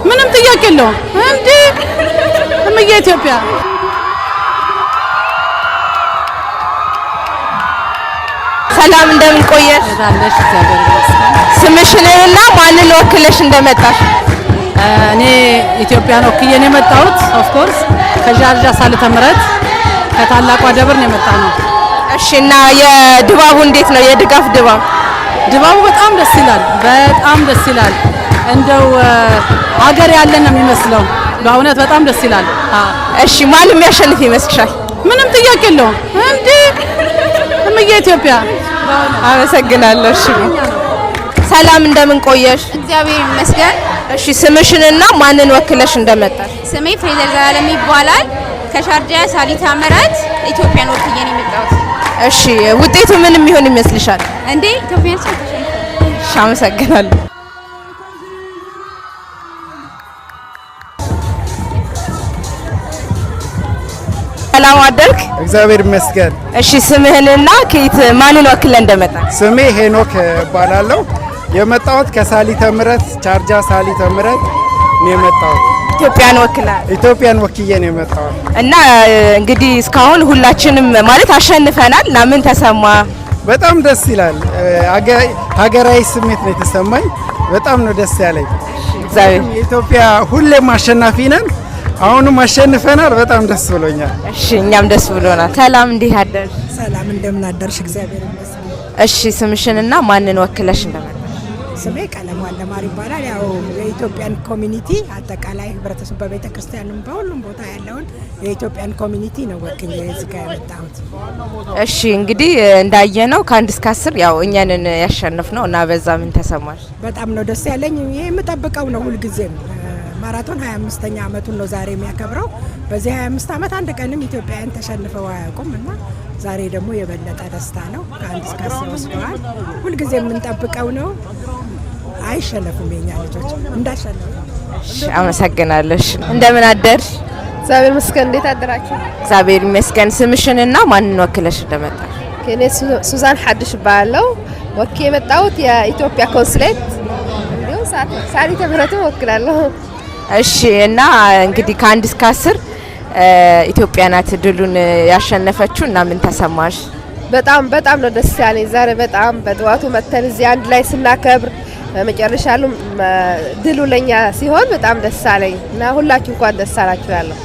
ምንም ጥያቄ የለውም እንዴ እምዬ ኢትዮጵያ ሰላም እንደምን ቆየሽ? ዳለሽ እግዚአብሔር ይመስገን። ስምሽንና ማንን ወክለሽ እንደመጣሽ? እኔ ኢትዮጵያን ወክዬ ነው የመጣሁት። ኦፍ ኮርስ ከጃርጃ ሳልተ ምህረት ከታላቋ ደብር ነው የመጣነው። እሺ እና የድባቡ እንዴት ነው? የድጋፍ ድባብ? ድባቡ በጣም ደስ ይላል። በጣም ደስ ይላል። እንደው ሀገር ያለን ነው የሚመስለው። በእውነት በጣም ደስ ይላል። እሺ ማን የሚያሸንፍ ይመስልሻል? ምንም ጥያቄ የለውም እንዴ እምዬ ኢትዮጵያ። አመሰግናለሁ። እሺ ሰላም እንደምን ቆየሽ? እግዚአብሔር ይመስገን። እሺ ስምሽንና ማንን ወክለሽ እንደመጣሽ? ስሜ ፍሬዘር ዘላለም ይባላል። ከሻርጃ ሳሊተ ምህረት ኢትዮጵያን ወክዬ ነው የመጣሁት። እሺ ውጤቱ ምን የሚሆን ይመስልሻል? እንዴ ኢትዮጵያን ተሸንፈ። እሺ አመሰግናለሁ። ሰላም አደርክ? እግዚአብሔር ይመስገን። እሺ ስምህንና ከየት ማንን ወክለህ እንደመጣ? ስሜ ሄኖክ እባላለሁ። የመጣሁት ከሳሊተ ምህረት ቻርጃ ሳሊተ ምህረት ነው የመጣሁት። ኢትዮጵያን ወክለህ? ኢትዮጵያን ወክዬ ነው የመጣሁት። እና እንግዲህ እስካሁን ሁላችንም ማለት አሸንፈናል እና ምን ተሰማ? በጣም ደስ ይላል። ሀገራዊ ስሜት ነው የተሰማኝ። በጣም ነው ደስ ያለኝ። እግዚአብሔር ኢትዮጵያ ሁሌም አሸናፊ ነን። አሁንም አሸንፈናል። በጣም ደስ ብሎኛል። እሺ እኛም ደስ ብሎናል። ሰላም እንዴት አደርሽ? ሰላም እንደምን አደርሽ? እግዚአብሔር ይመስገን። እሺ ስምሽንና ማንን ወክለሽ እንደመጣሽ? ስሜ ቀለሙ አለማር ይባላል። ያው የኢትዮጵያን ኮሚኒቲ አጠቃላይ ህብረተሰብ በቤተ ክርስቲያንም በሁሉም ቦታ ያለውን የኢትዮጵያን ኮሚኒቲ ነው ወክዬ እዚህ ጋር የመጣሁት። እሺ እንግዲህ እንዳየነው ከ1 እስከ 10 ያው እኛንን ያሸነፍነው እና በዛ ምን ተሰማሽ? በጣም ነው ደስ ያለኝ። ይሄ የምጠብቀው ነው ሁልጊዜም። ማራቶን 25ኛ ዓመቱን ነው ዛሬ የሚያከብረው። በዚህ 25 ዓመት አንድ ቀንም ኢትዮጵያውያን ተሸንፈው አያውቁም እና ዛሬ ደግሞ የበለጠ ደስታ ነው። ከ1 እስከ 10 ወስደዋል። ሁልጊዜ የምንጠብቀው ነው። አይሸነፉም የኛ ልጆች እንዳሸነፉ። እሺ አመሰግናለሁ። እንደምን አደርሽ? እግዚአብሔር ይመስገን። እንዴት አደራችሁ? እግዚአብሔር ይመስገን። ስምሽንና ማንን ወክለሽ እንደመጣሽ? እኔ ሱዛን ሐድሽ ባለው ወክዬ የመጣሁት የኢትዮጵያ ኮንስሌት እንዲሁ ሳሊተ ምህረትን ወክላለሁ። እሺ እና እንግዲህ ከ1 እስከ 10 ኢትዮጵያ ናት ድሉን ያሸነፈችው እና ምን ተሰማሽ? በጣም ነው ደስ ያለኝ። ዛሬ በጣም በጠዋቱ መተን እዚህ አንድ ላይ ስናከብር መጨረሻ ድሉ ለኛ ሲሆን በጣም ደስ አለኝ እና ሁላችሁ እንኳን ደስ አላችሁ ያለው